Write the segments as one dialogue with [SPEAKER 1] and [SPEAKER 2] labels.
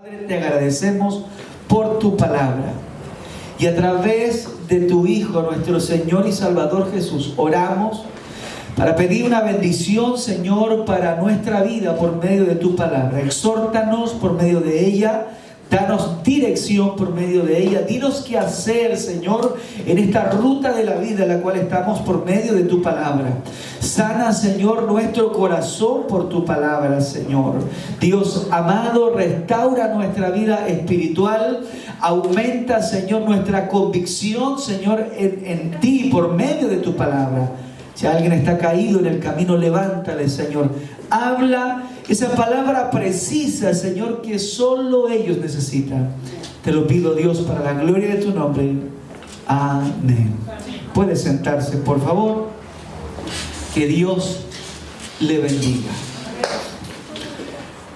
[SPEAKER 1] Padre, te agradecemos por tu palabra y a través de tu Hijo, nuestro Señor y Salvador Jesús, oramos para pedir una bendición, Señor, para nuestra vida por medio de tu palabra. Exhórtanos por medio de ella, danos dirección por medio de ella, dinos qué hacer, Señor, en esta ruta de la vida en la cual estamos por medio de tu palabra. Sana, Señor, nuestro corazón por tu palabra, Señor. Dios amado, restaura nuestra vida espiritual, aumenta, Señor, nuestra convicción, Señor, en ti por medio de tu palabra. Si alguien está caído en el camino, levántale, Señor. Habla esa palabra precisa, Señor, que solo ellos necesitan. Te lo pido, Dios, para la gloria de tu nombre. Amén. Puede sentarse, por favor. Que Dios le bendiga.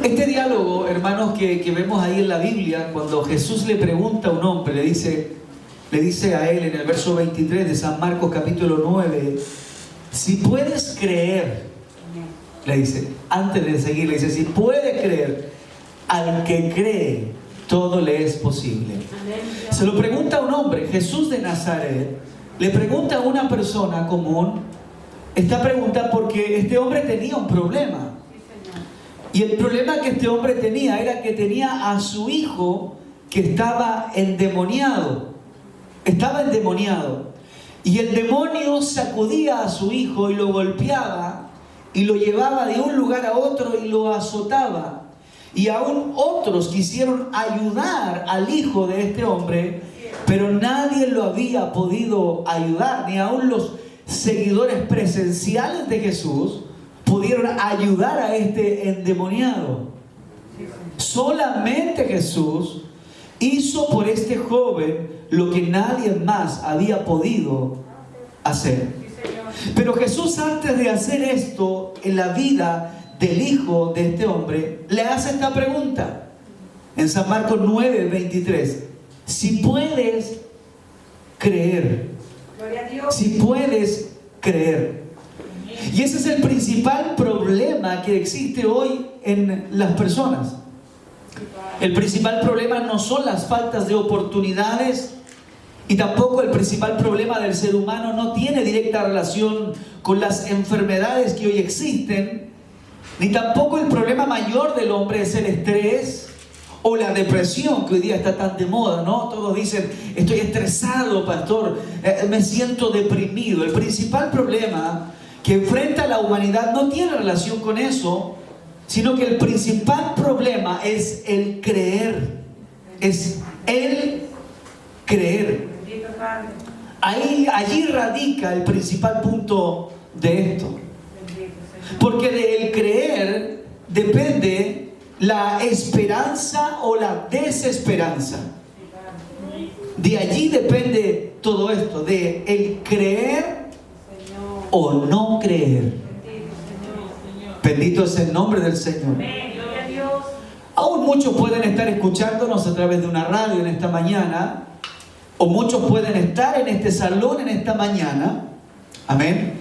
[SPEAKER 1] Este diálogo, hermanos, que vemos ahí en la Biblia, cuando Jesús le pregunta a un hombre, le dice a él en el verso 23 de San Marcos capítulo 9, si puedes creer, le dice, antes de seguir, le dice, si puede creer, al que cree, todo le es posible. Se lo pregunta a un hombre, Jesús de Nazaret, le pregunta a una persona común, esta pregunta porque este hombre tenía un problema. Y el problema que este hombre tenía era que tenía a su hijo que estaba endemoniado. Estaba endemoniado. Y el demonio sacudía a su hijo y lo golpeaba y lo llevaba de un lugar a otro y lo azotaba. Y aún otros quisieron ayudar al hijo de este hombre, pero nadie lo había podido ayudar, ni aún los seguidores presenciales de Jesús pudieron ayudar a este endemoniado. Solamente Jesús hizo por este joven lo que nadie más había podido hacer. Pero Jesús, antes de hacer esto en la vida del hijo de este hombre, le hace esta pregunta en San Marcos 9, 23. Si puedes creer, si puedes creer. Y ese es el principal problema que existe hoy en las personas. El principal problema no son las faltas de oportunidades y tampoco el principal problema del ser humano no tiene directa relación con las enfermedades que hoy existen, ni tampoco el problema mayor del hombre es el estrés o la depresión que hoy día está tan de moda, ¿no? Todos dicen, estoy estresado, pastor, me siento deprimido. El principal problema que enfrenta la humanidad no tiene relación con eso, sino que el principal problema es el creer. Es el creer. Allí radica el principal punto de esto. Porque del creer depende la esperanza o la desesperanza. De allí depende todo esto, de el creer o no creer. Bendito es el nombre del Señor. Aún muchos pueden estar escuchándonos a través de una radio en esta mañana, o muchos pueden estar en este salón en esta mañana, amén,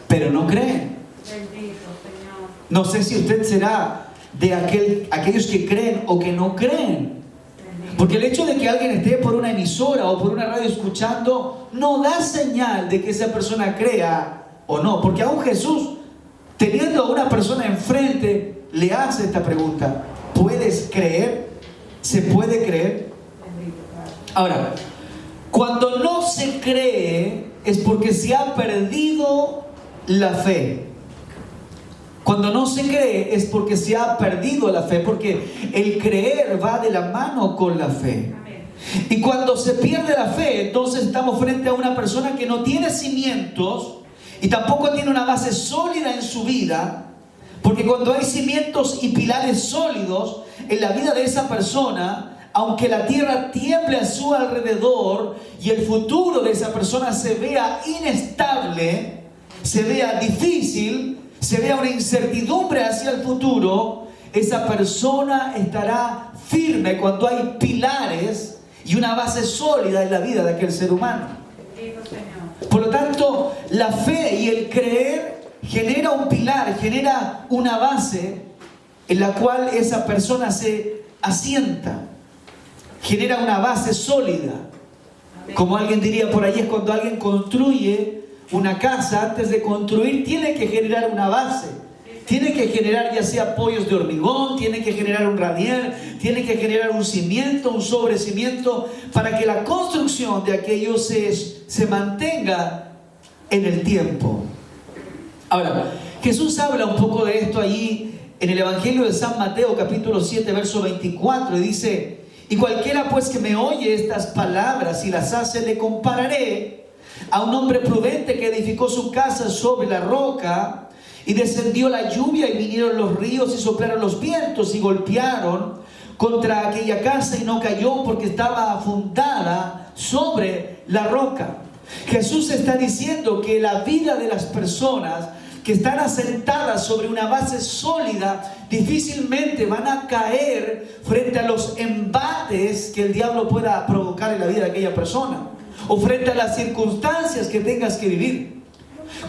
[SPEAKER 1] pero no creen. No sé si usted será de aquellos que creen o que no creen. Porque el hecho de que alguien esté por una emisora o por una radio escuchando no da señal de que esa persona crea o no. Porque aún Jesús, teniendo a una persona enfrente, le hace esta pregunta: ¿puedes creer? ¿Se puede creer? Ahora, cuando no se cree es porque se ha perdido la fe. Cuando no se cree es porque se ha perdido la fe, porque el creer va de la mano con la fe. Y cuando se pierde la fe, entonces estamos frente a una persona que no tiene cimientos y tampoco tiene una base sólida en su vida, porque cuando hay cimientos y pilares sólidos en la vida de esa persona, aunque la tierra tiemble a su alrededor y el futuro de esa persona se vea inestable, se vea difícil, se vea una incertidumbre hacia el futuro, esa persona estará firme cuando hay pilares y una base sólida en la vida de aquel ser humano. Por lo tanto, la fe y el creer genera un pilar, genera una base en la cual esa persona se asienta, genera una base sólida. Como alguien diría por ahí, es cuando alguien construye una casa, antes de construir tiene que generar una base. Tiene que generar ya sea apoyos de hormigón, tiene que generar un radier, tiene que generar un cimiento, un sobrecimiento, para que la construcción de aquello se mantenga en el tiempo. Ahora, Jesús habla un poco de esto allí en el Evangelio de San Mateo, capítulo 7, verso 24, y dice: y cualquiera pues que me oye estas palabras y las hace, le compararé a un hombre prudente que edificó su casa sobre la roca. Y descendió la lluvia y vinieron los ríos y soplaron los vientos y golpearon contra aquella casa y no cayó porque estaba fundada sobre la roca. Jesús está diciendo que la vida de las personas que están asentadas sobre una base sólida difícilmente van a caer frente a los embates que el diablo pueda provocar en la vida de aquella persona o frente a las circunstancias que tengas que vivir.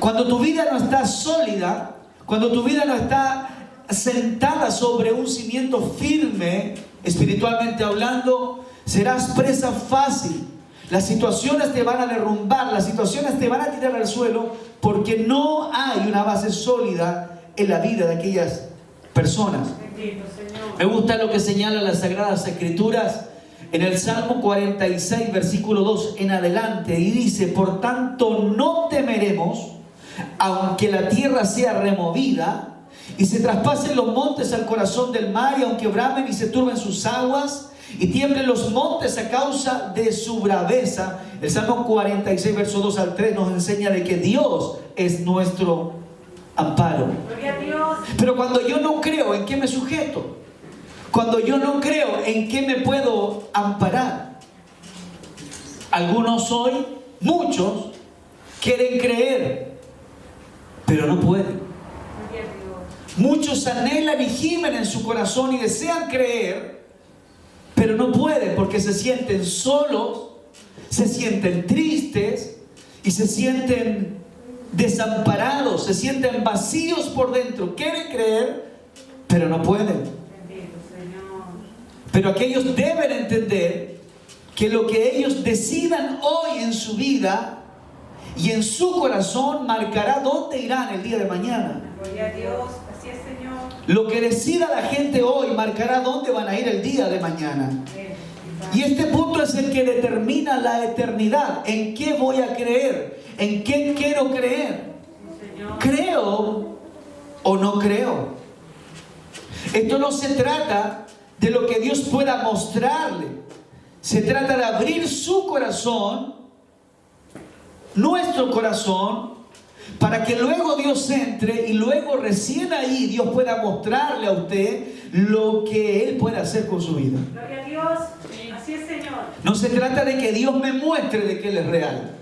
[SPEAKER 1] Cuando tu vida no está sólida, cuando tu vida no está sentada sobre un cimiento firme, espiritualmente hablando, serás presa fácil. Las situaciones te van a derrumbar, las situaciones te van a tirar al suelo, porque no hay una base sólida en la vida de aquellas personas. Me gusta lo que señalan las Sagradas Escrituras en el Salmo 46, versículo 2 en adelante, y dice: por tanto no temeremos, aunque la tierra sea removida y se traspasen los montes al corazón del mar, y aunque bramen y se turben sus aguas y tiemblen los montes a causa de su braveza. El Salmo 46, verso 2 al 3 nos enseña de que Dios es nuestro amparo.
[SPEAKER 2] Gloria a Dios.
[SPEAKER 1] Pero cuando yo no creo, ¿en qué me sujeto? Cuando yo no creo, ¿en qué me puedo amparar? Algunos hoy, muchos, quieren creer, pero no pueden. Muchos anhelan y gimen en su corazón y desean creer, pero no pueden porque se sienten solos, se sienten tristes y se sienten desamparados, se sienten vacíos por dentro. Quieren creer, pero no pueden. Pero aquellos deben entender que lo que ellos decidan hoy en su vida y en su corazón marcará dónde irán el día de mañana.
[SPEAKER 2] Gloria a Dios, así es, Señor.
[SPEAKER 1] Lo que decida la gente hoy marcará dónde van a ir el día de mañana. Y este punto es el que determina la eternidad. ¿En qué voy a creer? ¿En qué quiero creer? ¿Creo o no creo? Esto no se trata de lo que Dios pueda mostrarle. Se trata de abrir su corazón, nuestro corazón, para que luego Dios entre y luego recién ahí Dios pueda mostrarle a usted lo que Él puede hacer con su vida.
[SPEAKER 2] Gloria a Dios, así es, Señor.
[SPEAKER 1] No se trata de que Dios me muestre de que Él es real.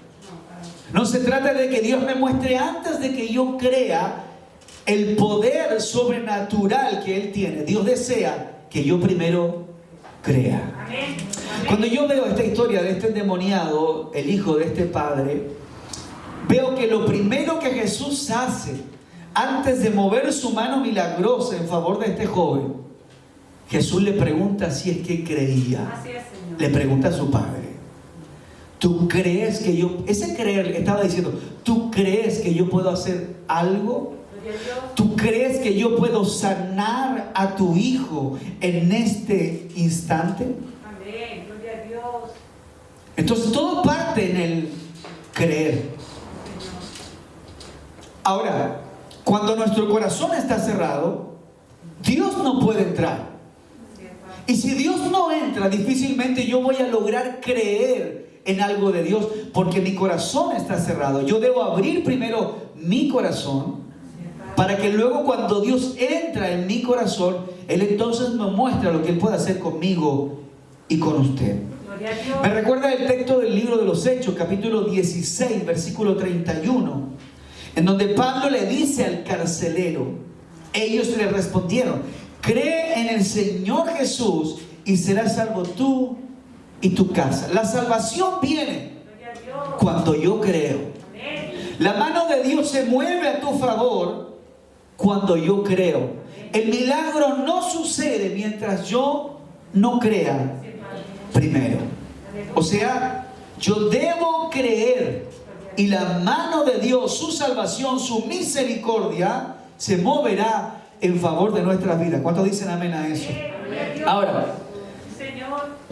[SPEAKER 1] No se trata de que Dios me muestre antes de que yo crea el poder sobrenatural que Él tiene. Dios desea que yo primero crea.
[SPEAKER 2] Amén.
[SPEAKER 1] Cuando yo veo esta historia de este endemoniado, el hijo de este padre, veo que lo primero que Jesús hace antes de mover su mano milagrosa en favor de este joven, Jesús le pregunta si es que creía.
[SPEAKER 2] Así es, Señor.
[SPEAKER 1] Le pregunta a su padre: ¿tú crees que yo, ese creer estaba diciendo, ¿tú crees que yo puedo hacer algo?
[SPEAKER 2] Gloria a Dios.
[SPEAKER 1] ¿Tú crees que yo puedo sanar a tu hijo en este instante?
[SPEAKER 2] Amén. Gloria a Dios.
[SPEAKER 1] Entonces todo parte en el creer. Ahora, cuando nuestro corazón está cerrado, Dios no puede entrar. Y si Dios no entra, difícilmente yo voy a lograr creer en algo de Dios, porque mi corazón está cerrado. Yo debo abrir primero mi corazón, para que luego cuando Dios entra en mi corazón, Él entonces me muestra lo que Él puede hacer conmigo y con usted.
[SPEAKER 2] Gloria a Dios.
[SPEAKER 1] Me recuerda el texto del libro de los Hechos, capítulo 16, versículo 31, en donde Pablo le dice al carcelero, ellos le respondieron: cree en el Señor Jesús y serás salvo tú y tu casa. La salvación viene
[SPEAKER 2] Gloria a Dios.
[SPEAKER 1] cuando yo creo.
[SPEAKER 2] Amén.
[SPEAKER 1] La mano de Dios se mueve a tu favor cuando yo creo. El milagro no sucede mientras yo no crea primero. O sea, yo debo creer y la mano de Dios, su salvación, su misericordia se moverá en favor de nuestras vidas. ¿Cuántos dicen amén a eso? Ahora,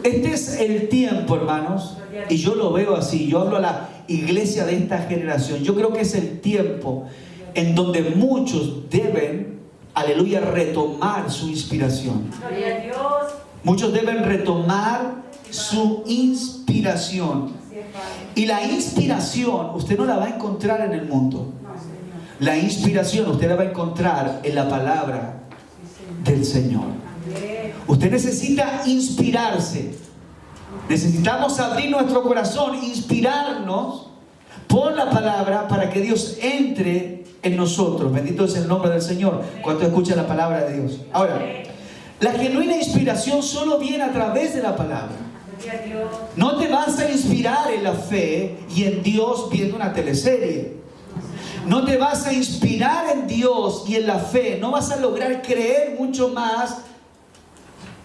[SPEAKER 1] este es el tiempo, hermanos, y yo lo veo así. Yo hablo a la iglesia de esta generación. Yo creo que es el tiempo en donde muchos deben, aleluya, retomar su inspiración. Muchos deben retomar su inspiración. Y la inspiración usted no la va a encontrar en el mundo. La inspiración usted la va a encontrar en la palabra del Señor. Usted necesita inspirarse. Necesitamos abrir nuestro corazón, inspirarnos por la palabra para que Dios entre en nosotros. Bendito es el nombre del Señor. Cuando escucha la palabra de Dios. Ahora, la genuina inspiración solo viene a través de la palabra. No te vas a inspirar en la fe y en Dios viendo una teleserie. No te vas a inspirar en Dios y en la fe. No vas a lograr creer mucho más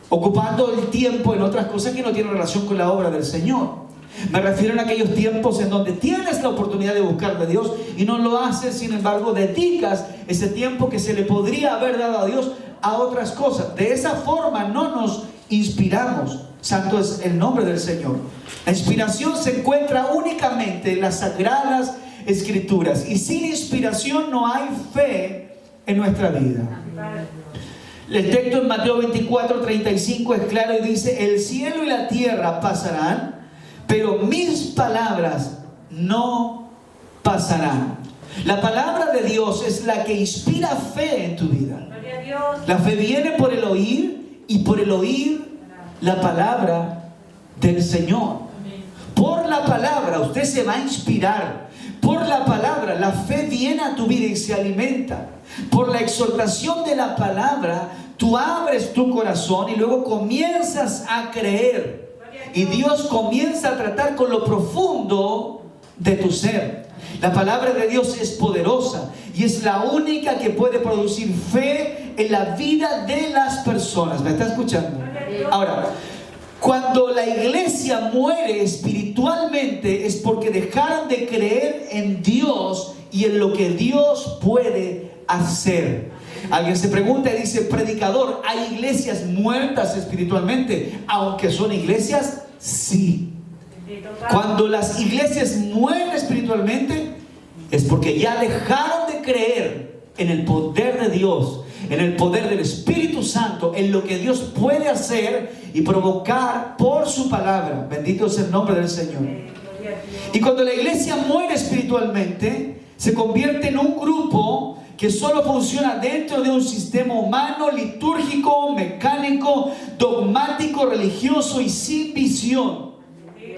[SPEAKER 1] ocupando el tiempo en otras cosas que no tienen relación con la obra del Señor. Me refiero a aquellos tiempos en donde tienes la oportunidad de buscar de Dios y no lo haces, sin embargo dedicas ese tiempo que se le podría haber dado a Dios a otras cosas. De esa forma no nos inspiramos. Santo es el nombre del Señor. La inspiración se encuentra únicamente en las sagradas Escrituras, y sin inspiración no hay fe en nuestra vida. El texto en Mateo 24:35 es claro y dice: el cielo y la tierra pasarán, pero mis palabras no pasarán. La palabra de Dios es la que inspira fe en tu vida. La fe viene por el oír, y por el oír la palabra del Señor. Por la palabra usted se va a inspirar. Por la palabra la fe viene a tu vida y se alimenta. Por la exhortación de la palabra tú abres tu corazón y luego comienzas a creer. Y Dios comienza a tratar con lo profundo de tu ser. La palabra de Dios es poderosa y es la única que puede producir fe en la vida de las personas. ¿Me está escuchando? Ahora, cuando la iglesia muere espiritualmente es porque dejaron de creer en Dios y en lo que Dios puede hacer. Alguien se pregunta y dice: predicador, ¿hay iglesias muertas espiritualmente? Aunque son iglesias, sí. Cuando las iglesias mueren espiritualmente es porque ya dejaron de creer en el poder de Dios, en el poder del Espíritu Santo, en lo que Dios puede hacer y provocar por su palabra. Bendito es el nombre del Señor. Y cuando la iglesia muere espiritualmente, se convierte en un grupo que solo funciona dentro de un sistema humano, litúrgico, mecánico, dogmático, religioso y sin visión.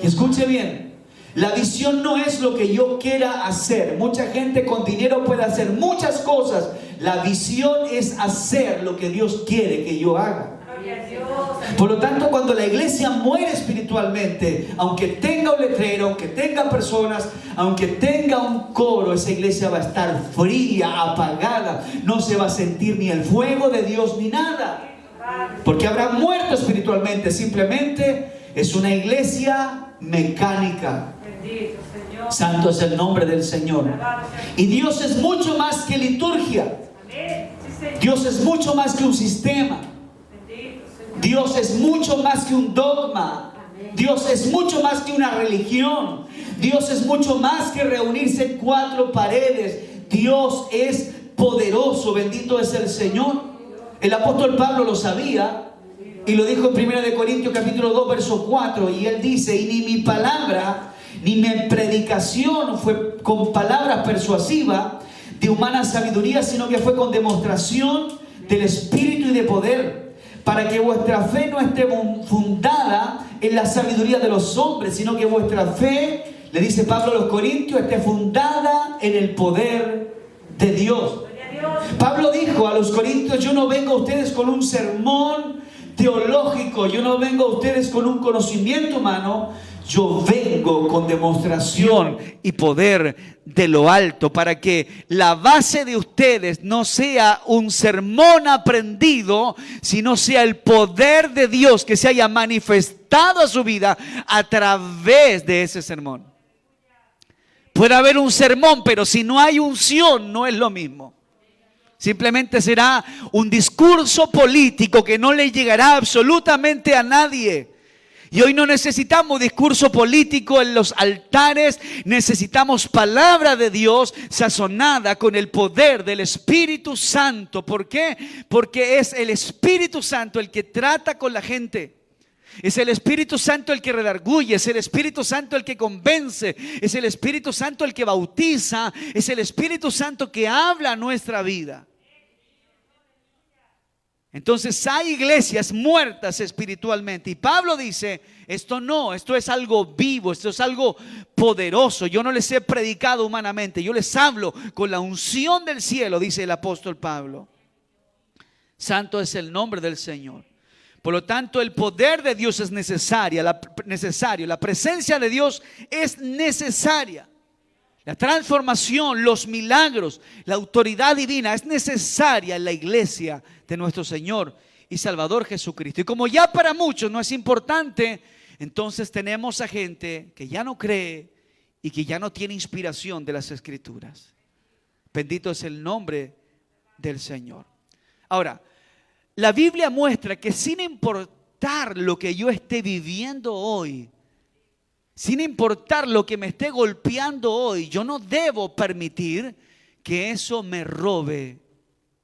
[SPEAKER 1] Y escuche bien, la visión no es lo que yo quiera hacer. Mucha gente con dinero puede hacer muchas cosas. La visión es hacer lo que Dios quiere que yo haga. Por lo tanto, cuando la iglesia muere espiritualmente, aunque tenga un letrero, aunque tenga personas, aunque tenga un coro, esa iglesia va a estar fría, apagada. No se va a sentir ni el fuego de Dios ni nada, porque habrá muerto espiritualmente. Simplemente es una iglesia mecánica. Santo es el nombre del Señor. Y Dios es mucho más que liturgia. Dios es mucho más que un sistema. Dios es mucho más que un dogma. Dios es mucho más que una religión. Dios es mucho más que reunirse en cuatro paredes. Dios es poderoso. Bendito es el Señor. El apóstol Pablo lo sabía y lo dijo en 1 Corintios capítulo 2 verso 4, y él dice: y ni mi palabra ni mi predicación fue con palabras persuasivas de humana sabiduría, sino que fue con demostración del Espíritu y de poder, para que vuestra fe no esté fundada en la sabiduría de los hombres, sino que vuestra fe, le dice Pablo a los Corintios, esté fundada en el poder de Dios. Pablo dijo a los Corintios: yo no vengo a ustedes con un sermón teológico, yo no vengo a ustedes con un conocimiento humano, yo vengo con demostración y poder de lo alto, para que la base de ustedes no sea un sermón aprendido, sino sea el poder de Dios que se haya manifestado a su vida a través de ese sermón. Puede haber un sermón, pero si no hay unción, no es lo mismo. Simplemente será un discurso político que no le llegará absolutamente a nadie. Y hoy no necesitamos discurso político en los altares, necesitamos palabra de Dios sazonada con el poder del Espíritu Santo. ¿Por qué? Porque es el Espíritu Santo el que trata con la gente. Es el Espíritu Santo el que redarguye, es el Espíritu Santo el que convence, es el Espíritu Santo el que bautiza, es el Espíritu Santo que habla a nuestra vida. Entonces hay iglesias muertas espiritualmente y Pablo dice, esto no, esto es algo vivo, esto es algo poderoso. Yo no les he predicado humanamente, yo les hablo con la unción del cielo, dice el apóstol Pablo. Santo es el nombre del Señor. Por lo tanto, el poder de Dios es necesario, la presencia de Dios es necesaria. La transformación, los milagros, la autoridad divina es necesaria en la iglesia de nuestro Señor y Salvador Jesucristo. Y como ya para muchos no es importante, entonces tenemos a gente que ya no cree y que ya no tiene inspiración de las Escrituras. Bendito es el nombre del Señor. Ahora, la Biblia muestra que sin importar lo que yo esté viviendo hoy, sin importar lo que me esté golpeando hoy, yo no debo permitir que eso me robe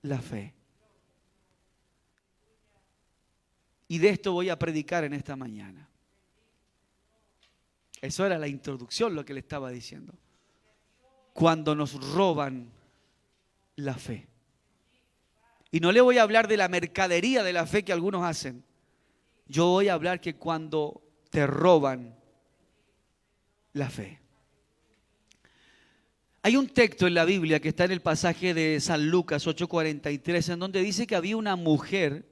[SPEAKER 1] la fe. Y de esto voy a predicar en esta mañana. Eso era la introducción, lo que le estaba diciendo. Cuando nos roban la fe. Y no le voy a hablar de la mercadería de la fe que algunos hacen. Yo voy a hablar que cuando te roban la fe. Hay un texto en la Biblia que está en el pasaje de San Lucas 8:43, en donde dice que había una mujer,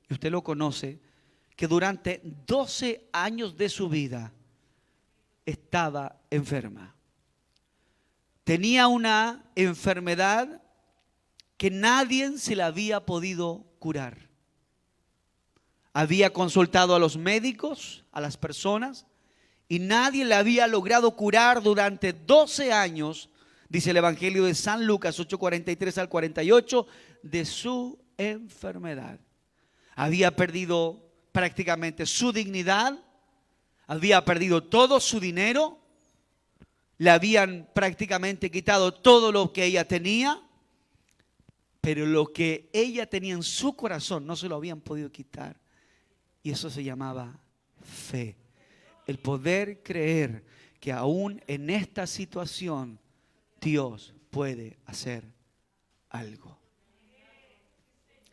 [SPEAKER 1] y usted lo conoce, que durante 12 años de su vida estaba enferma. Tenía una enfermedad que nadie se la había podido curar. Había consultado a los médicos, a las personas, y nadie la había logrado curar durante 12 años, dice el Evangelio de San Lucas 8:43 al 48, de su enfermedad. Había perdido prácticamente su dignidad, había perdido todo su dinero, le habían prácticamente quitado todo lo que ella tenía, pero lo que ella tenía en su corazón no se lo habían podido quitar, y eso se llamaba fe. El poder creer que aún en esta situación Dios puede hacer algo.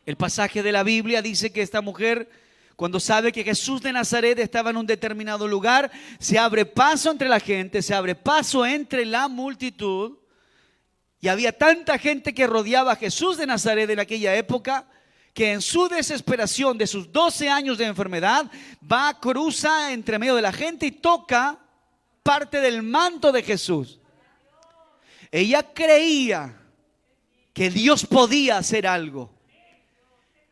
[SPEAKER 1] El pasaje de la Biblia dice que esta mujer, cuando sabe que Jesús de Nazaret estaba en un determinado lugar, se abre paso entre la gente, se abre paso entre la multitud. Y había tanta gente que rodeaba a Jesús de Nazaret en aquella época, que en su desesperación de sus 12 años de enfermedad, va, cruza entre medio de la gente y toca parte del manto de Jesús. Ella creía que Dios podía hacer algo.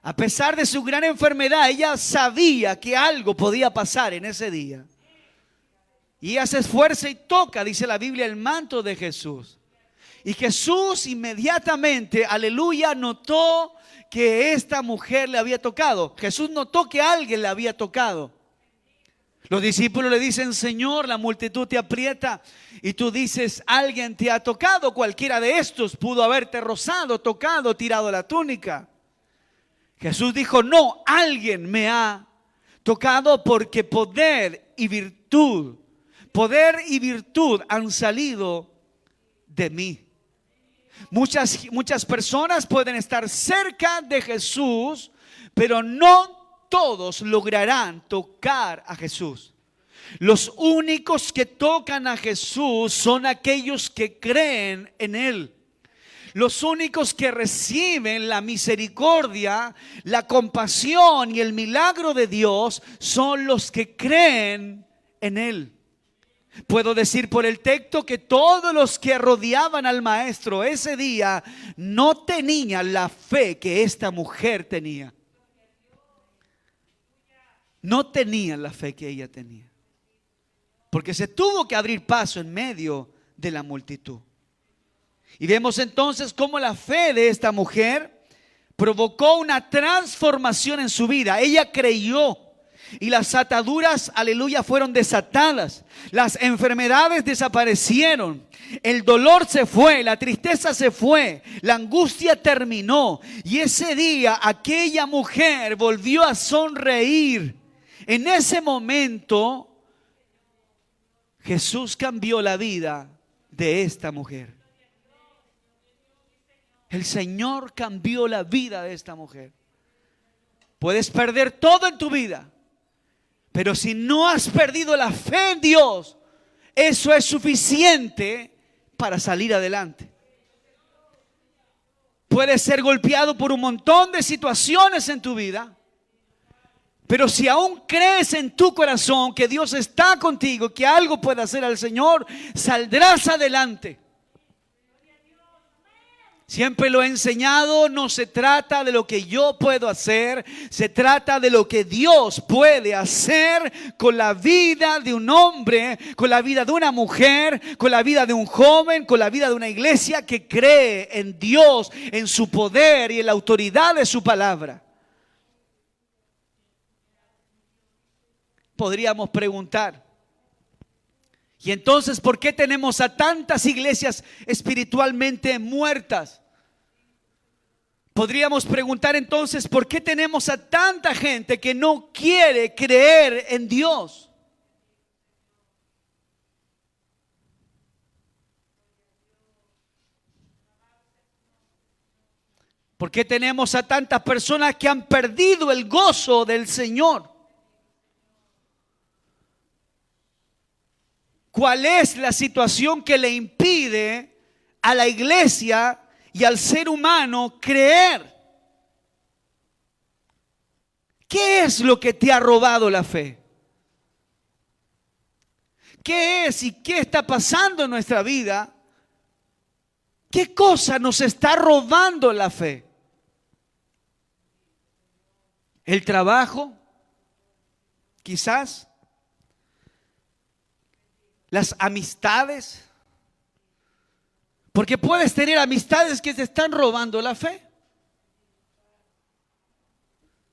[SPEAKER 1] A pesar de su gran enfermedad, ella sabía que algo podía pasar en ese día. Y ella se esfuerza y toca, dice la Biblia, el manto de Jesús. Y Jesús inmediatamente, aleluya, notó que esta mujer le había tocado. Jesús notó que alguien le había tocado. Los discípulos le dicen: Señor, la multitud te aprieta y tú dices, alguien te ha tocado. Cualquiera de estos pudo haberte rozado, tocado, tirado la túnica. Jesús dijo: no, alguien me ha tocado, porque poder y virtud han salido de mí. Muchas personas pueden estar cerca de Jesús, pero no todos lograrán tocar a Jesús. Los únicos que tocan a Jesús son aquellos que creen en Él. Los únicos que reciben la misericordia, la compasión y el milagro de Dios son los que creen en Él. Puedo decir por el texto que todos los que rodeaban al maestro ese día no tenían la fe que esta mujer tenía. No tenían la fe que ella tenía. Porque se tuvo que abrir paso en medio de la multitud. Y vemos entonces cómo la fe de esta mujer provocó una transformación en su vida. Ella creyó. Y las ataduras, aleluya, fueron desatadas. Las enfermedades desaparecieron. El dolor se fue, la tristeza se fue, la angustia terminó. Y ese día aquella mujer volvió a sonreír. En ese momento Jesús cambió la vida de esta mujer. El Señor cambió la vida de esta mujer. Puedes perder todo en tu vida, pero si no has perdido la fe en Dios, eso es suficiente para salir adelante. Puedes ser golpeado por un montón de situaciones en tu vida, pero si aún crees en tu corazón que Dios está contigo, que algo puede hacer al Señor, saldrás adelante. Siempre lo he enseñado, no se trata de lo que yo puedo hacer, se trata de lo que Dios puede hacer con la vida de un hombre, con la vida de una mujer, con la vida de un joven, con la vida de una iglesia que cree en Dios, en su poder y en la autoridad de su palabra. Podríamos preguntar, ¿y entonces por qué tenemos a tantas iglesias espiritualmente muertas? Podríamos preguntar entonces, ¿por qué tenemos a tanta gente que no quiere creer en Dios? ¿Por qué tenemos a tantas personas que han perdido el gozo del Señor? ¿Cuál es la situación que le impide a la iglesia y al ser humano creer? ¿Qué es lo que te ha robado la fe? ¿Qué es y qué está pasando en nuestra vida? ¿Qué cosa nos está robando la fe? ¿El trabajo? Quizás. ¿Las amistades? Porque puedes tener amistades que te están robando la fe.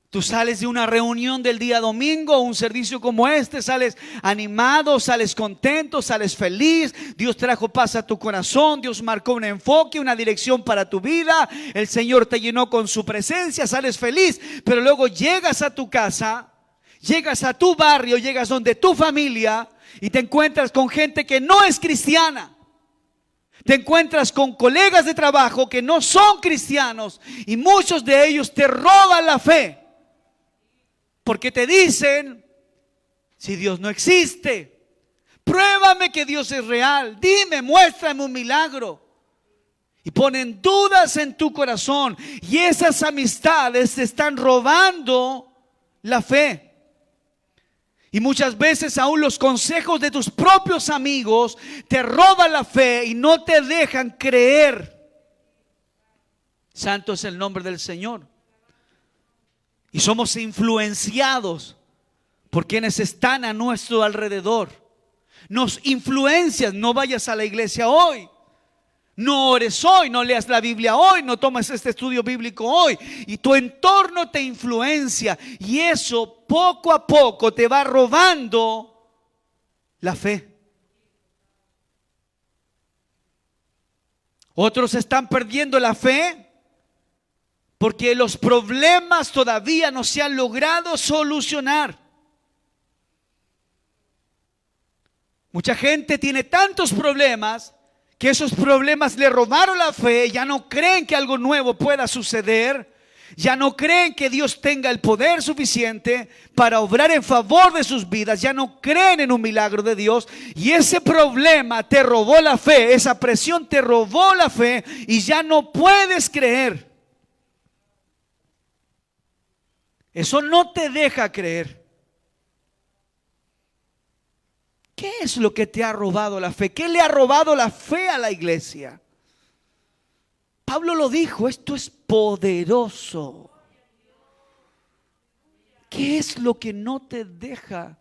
[SPEAKER 1] Tú sales de una reunión del día domingo, un servicio como este, sales animado, sales contento, sales feliz. Dios trajo paz a tu corazón, Dios marcó un enfoque, una dirección para tu vida. El Señor te llenó con su presencia, sales feliz. Pero luego llegas a tu casa, llegas a tu barrio, llegas donde tu familia y te encuentras con gente que no es cristiana. Te encuentras con colegas de trabajo que no son cristianos y muchos de ellos te roban la fe. Porque te dicen, si Dios no existe, pruébame que Dios es real, dime, muéstrame un milagro. Y ponen dudas en tu corazón y esas amistades te están robando la fe. Y muchas veces aún los consejos de tus propios amigos te roban la fe y no te dejan creer. Santo es el nombre del Señor. Y somos influenciados por quienes están a nuestro alrededor. Nos influencian, no vayas a la iglesia hoy. No ores hoy, no leas la Biblia hoy, no tomes este estudio bíblico hoy. Y tu entorno te influencia y eso poco a poco te va robando la fe. Otros están perdiendo la fe porque los problemas todavía no se han logrado solucionar. Mucha gente tiene tantos problemas que esos problemas le robaron la fe, ya no creen que algo nuevo pueda suceder, ya no creen que Dios tenga el poder suficiente para obrar en favor de sus vidas, ya no creen en un milagro de Dios y ese problema te robó la fe, esa presión te robó la fe y ya no puedes creer. Eso no te deja creer. ¿Qué es lo que te ha robado la fe? ¿Qué le ha robado la fe a la iglesia? Pablo lo dijo, esto es poderoso. ¿Qué es lo que no te deja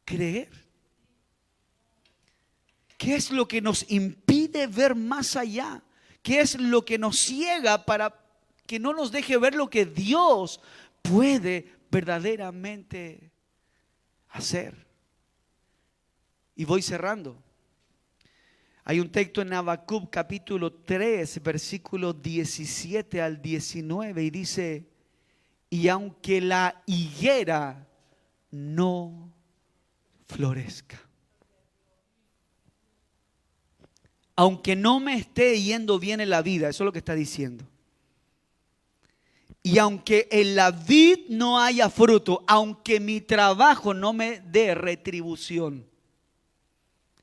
[SPEAKER 1] creer? ¿Qué es lo que nos impide ver más allá? ¿Qué es lo que nos ciega para que no nos deje ver lo que Dios puede verdaderamente hacer? Y voy cerrando. Hay un texto en Habacuc capítulo 3, versículos 17 al 19 y dice: y aunque la higuera no florezca, aunque no me esté yendo bien en la vida, eso es lo que está diciendo. Y aunque en la vid no haya fruto, aunque mi trabajo no me dé retribución.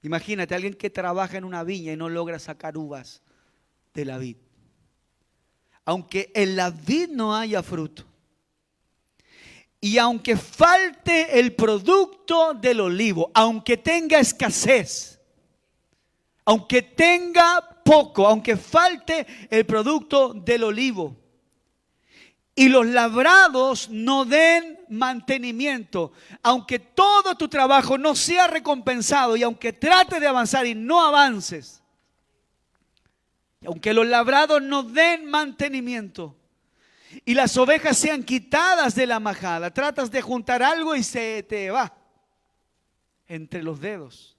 [SPEAKER 1] Imagínate, alguien que trabaja en una viña y no logra sacar uvas de la vid. Aunque en la vid no haya fruto. Y aunque falte el producto del olivo, aunque tenga escasez, aunque tenga poco, aunque falte el producto del olivo, y los labrados no den mantenimiento, aunque todo tu trabajo no sea recompensado y aunque trates de avanzar y no avances, aunque los labrados no den mantenimiento y las ovejas sean quitadas de la majada, tratas de juntar algo y se te va entre los dedos,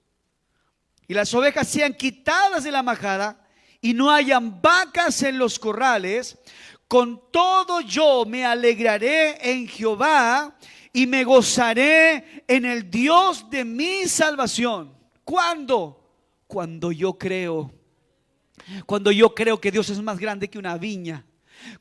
[SPEAKER 1] y las ovejas sean quitadas de la majada y no hayan vacas en los corrales, con todo yo me alegraré en Jehová y me gozaré en el Dios de mi salvación. ¿Cuándo? Cuando yo creo que Dios es más grande que una viña.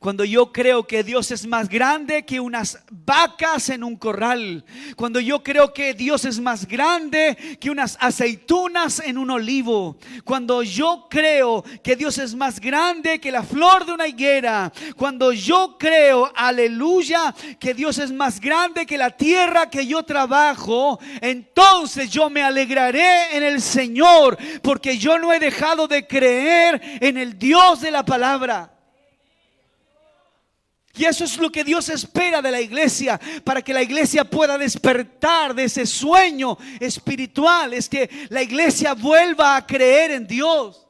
[SPEAKER 1] Cuando yo creo que Dios es más grande que unas vacas en un corral. Cuando yo creo que Dios es más grande que unas aceitunas en un olivo. Cuando yo creo que Dios es más grande que la flor de una higuera. Cuando yo creo, aleluya, que Dios es más grande que la tierra que yo trabajo, entonces yo me alegraré en el Señor, porque yo no he dejado de creer en el Dios de la palabra. Y eso es lo que Dios espera de la iglesia, para que la iglesia pueda despertar de ese sueño espiritual. Es que la iglesia vuelva a creer en Dios,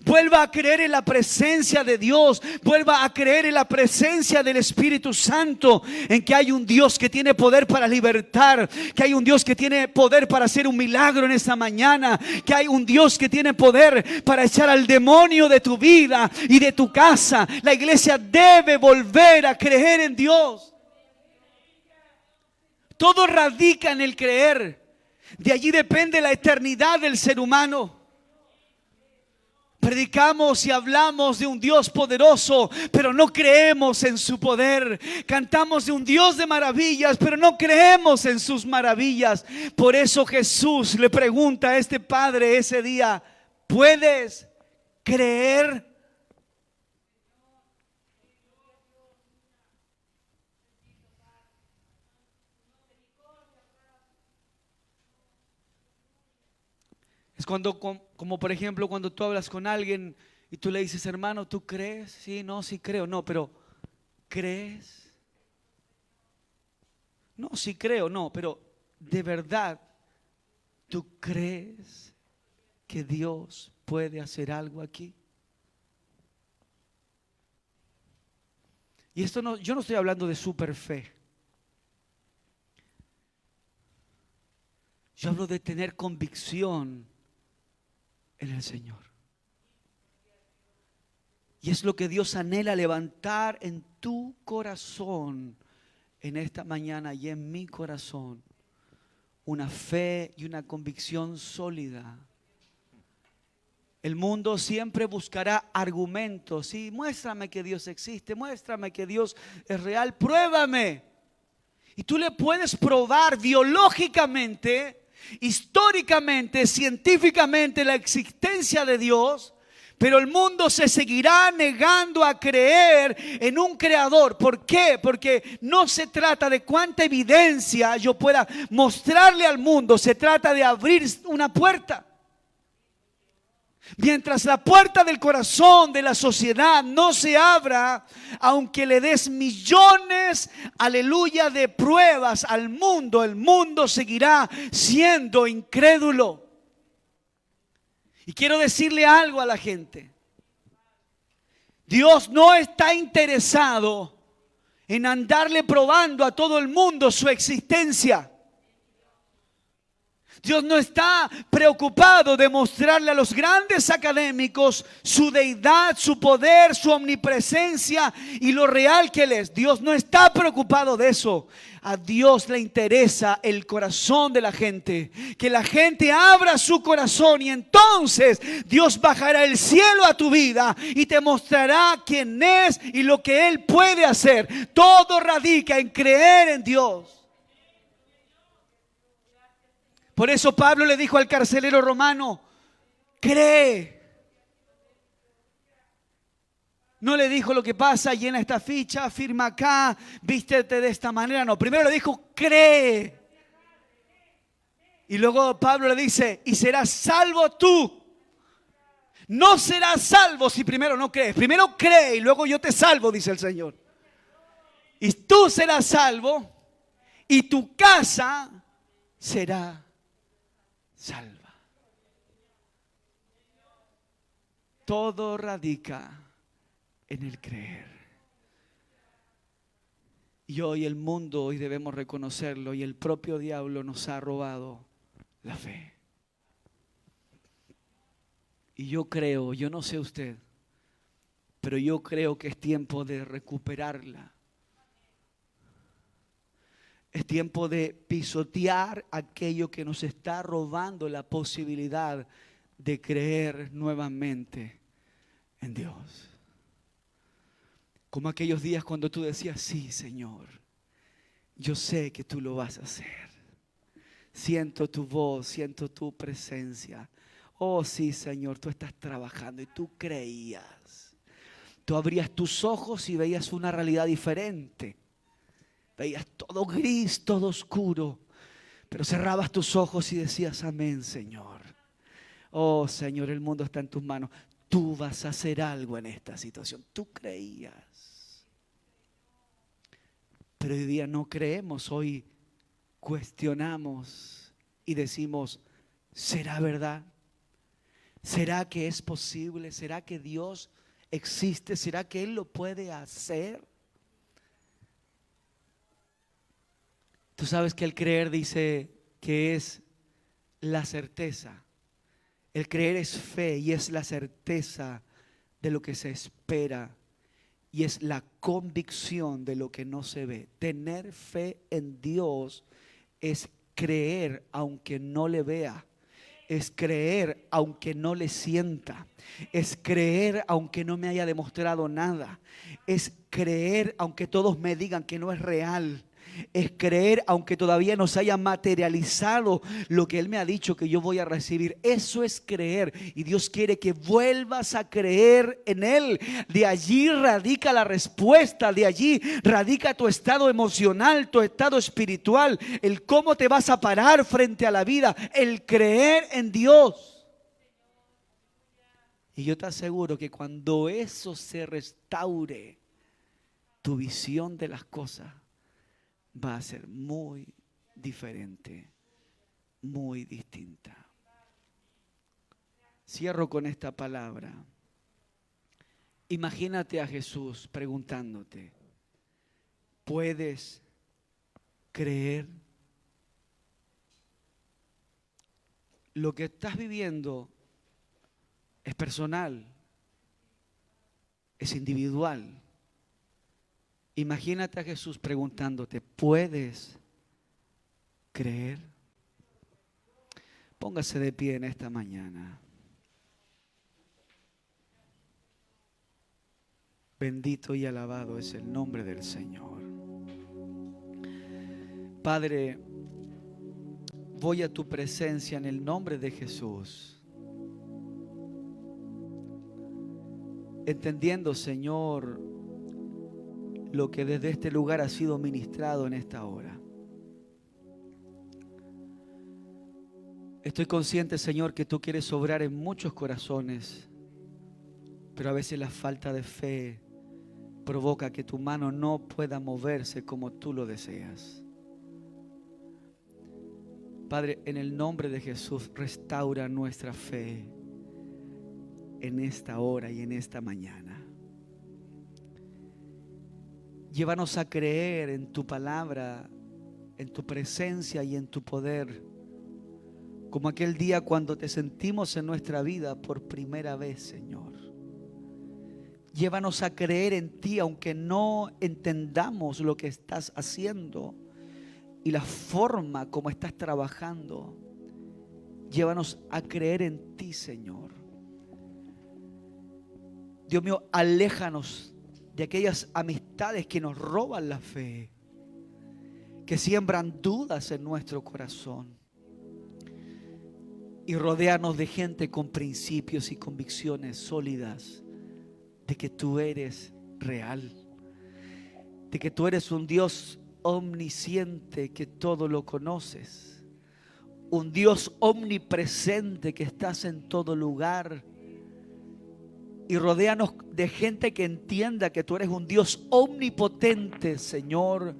[SPEAKER 1] vuelva a creer en la presencia de Dios, vuelva a creer en la presencia del Espíritu Santo, en que hay un Dios que tiene poder para libertar, que hay un Dios que tiene poder para hacer un milagro en esta mañana, que hay un Dios que tiene poder para echar al demonio de tu vida y de tu casa. La iglesia debe volver a creer en Dios. Todo radica en el creer. De allí depende la eternidad del ser humano. Predicamos y hablamos de un Dios poderoso, pero no creemos en su poder. Cantamos de un Dios de maravillas, pero no creemos en sus maravillas. Por eso Jesús le pregunta a este padre ese día: ¿puedes creer? Es cuando, como por ejemplo, cuando tú hablas con alguien y tú le dices: hermano, ¿tú crees? Sí, no, sí creo. No, pero ¿crees? No, sí creo, no, pero ¿de verdad tú crees que Dios puede hacer algo aquí? Y esto no, yo no estoy hablando de super fe. Yo hablo de tener convicción en el Señor. Y es lo que Dios anhela levantar en tu corazón en esta mañana y en mi corazón. Una fe y una convicción sólida. El mundo siempre buscará argumentos. Sí, muéstrame que Dios existe, muéstrame que Dios es real, pruébame. Y tú le puedes probar biológicamente, históricamente, científicamente la existencia de Dios, Pero el mundo se seguirá negando a creer en un creador. ¿Por qué? Porque no se trata de cuánta evidencia yo pueda mostrarle al mundo. Se trata de abrir una puerta. Mientras la puerta del corazón de la sociedad no se abra, aunque le des millones, aleluya, de pruebas al mundo, el mundo seguirá siendo incrédulo. Y quiero decirle algo a la gente. Dios no está interesado en andarle probando a todo el mundo su existencia. Dios no está preocupado de mostrarle a los grandes académicos su deidad, su poder, su omnipresencia y lo real que Él es. Dios no está preocupado de eso. A Dios le interesa el corazón de la gente. Que la gente abra su corazón y entonces Dios bajará el cielo a tu vida y te mostrará quién es y lo que Él puede hacer. Todo radica en creer en Dios. Por eso Pablo le dijo al carcelero romano, cree. No le dijo lo que pasa, llena esta ficha, firma acá, vístete de esta manera. No, primero le dijo, cree. Y luego Pablo le dice, y serás salvo tú. No serás salvo si primero no crees. Primero cree y luego yo te salvo, dice el Señor. Y tú serás salvo y tu casa será salva. Todo radica en el creer. Y hoy el mundo, hoy debemos reconocerlo, y el propio diablo nos ha robado la fe. Y yo creo, yo no sé usted, pero yo creo que es tiempo de recuperarla. Es tiempo de pisotear aquello que nos está robando la posibilidad de creer nuevamente en Dios. Como aquellos días cuando tú decías, sí, Señor, yo sé que tú lo vas a hacer. Siento tu voz, siento tu presencia. Oh, sí, Señor, tú estás trabajando y tú creías. Tú abrías tus ojos y veías una realidad diferente. Veías todo gris, todo oscuro, pero cerrabas tus ojos y decías, amén, Señor. Oh, Señor, el mundo está en tus manos. Tú vas a hacer algo en esta situación. Tú creías. Pero hoy día no creemos, hoy cuestionamos y decimos, ¿será verdad? ¿Será que es posible? ¿Será que Dios existe? ¿Será que Él lo puede hacer? Tú sabes que el creer dice que es la certeza. El creer es fe y es la certeza de lo que se espera y es la convicción de lo que no se ve. Tener fe en Dios es creer aunque no le vea. Es creer aunque no le sienta. Es creer aunque no me haya demostrado nada. Es creer aunque todos me digan que no es real. Es creer aunque todavía no se haya materializado lo que Él me ha dicho que yo voy a recibir. Eso es creer, y Dios quiere que vuelvas a creer en Él. De allí radica la respuesta, de allí radica tu estado emocional, tu estado espiritual, el cómo te vas a parar frente a la vida, el creer en Dios. Y yo te aseguro que cuando eso se restaure, tu visión de las cosas va a ser muy diferente, muy distinta. Cierro con esta palabra. Imagínate a Jesús preguntándote, ¿puedes creer? Lo que estás viviendo es personal, es individual. Imagínate a Jesús preguntándote, ¿puedes creer? Póngase de pie en esta mañana. Bendito y alabado es el nombre del Señor. Padre, voy a tu presencia en el nombre de Jesús. entendiendo, Señor, lo que desde este lugar ha sido ministrado en esta hora. Estoy consciente, Señor, que tú quieres obrar en muchos corazones, pero a veces la falta de fe provoca que tu mano no pueda moverse como tú lo deseas. Padre, en el nombre de Jesús, restaura nuestra fe en esta hora y en esta mañana. Llévanos a creer en tu palabra, en tu presencia y en tu poder, como aquel día cuando te sentimos en nuestra vida por primera vez, Señor. Llévanos a creer en ti, aunque no entendamos lo que estás haciendo y la forma como estás trabajando. Llévanos a creer en ti, Señor. Dios mío, aléjanos de aquellas amistades que nos roban la fe, que siembran dudas en nuestro corazón. Y rodéanos de gente con principios y convicciones sólidas de que tú eres real, de que tú eres un Dios omnisciente, que todo lo conoces, un Dios omnipresente que estás en todo lugar. Y rodéanos de gente que entienda que tú eres un Dios omnipotente, Señor,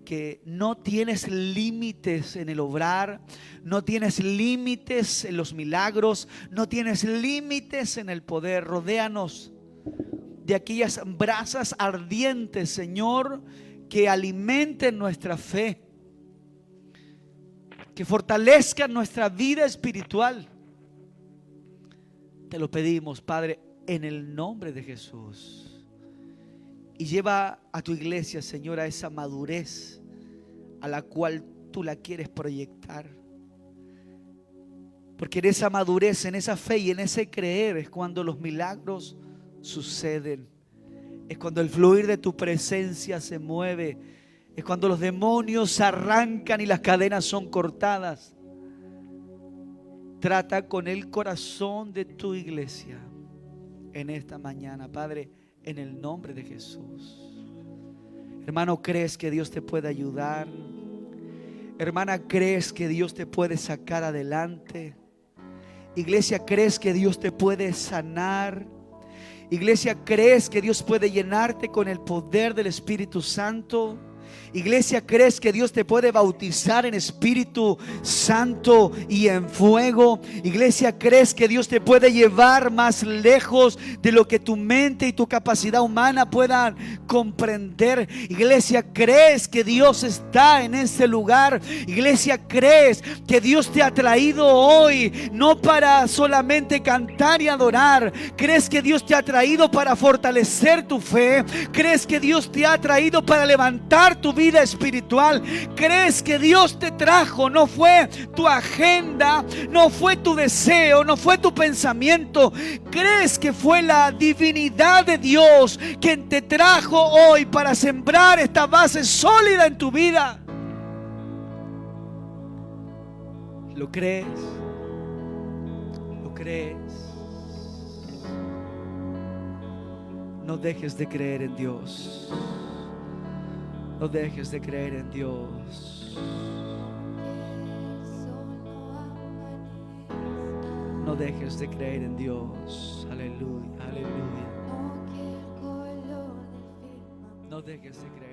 [SPEAKER 1] que no tienes límites en el obrar, no tienes límites en los milagros, no tienes límites en el poder. Rodéanos de aquellas brasas ardientes, Señor, que alimenten nuestra fe, que fortalezcan nuestra vida espiritual. Te lo pedimos, Padre, en el nombre de Jesús. Y lleva a tu iglesia, Señor, a esa madurez a la cual tú la quieres proyectar. Porque en esa madurez, en esa fe y en ese creer es cuando los milagros suceden. Es cuando el fluir de tu presencia se mueve. Es cuando los demonios se arrancan y las cadenas son cortadas. Trata con el corazón de tu iglesia en esta mañana, Padre, en el nombre de Jesús. Hermano, ¿crees que Dios te puede ayudar? Hermana, ¿crees que Dios te puede sacar adelante? Iglesia, ¿crees que Dios te puede sanar? Iglesia, ¿crees que Dios puede llenarte con el poder del Espíritu Santo? Iglesia, ¿crees que Dios te puede bautizar en Espíritu Santo y en fuego? Iglesia, ¿crees que Dios te puede llevar más lejos de lo que tu mente y tu capacidad humana puedan comprender? Iglesia, ¿crees que Dios está en ese lugar? Iglesia, ¿crees que Dios te ha traído hoy no para solamente cantar y adorar? ¿Crees que Dios te ha traído para fortalecer tu fe? ¿Crees que Dios te ha traído para levantar tu vida espiritual? ¿Crees que Dios te trajo? No fue tu agenda, no fue tu deseo, no fue tu pensamiento. ¿Crees que fue la divinidad de Dios quien te trajo hoy para sembrar esta base sólida en tu vida? ¿Lo crees? ¿Lo crees? No dejes de creer en Dios. No dejes de creer en Dios. No dejes de creer en Dios. Aleluya, aleluya. No dejes de creer.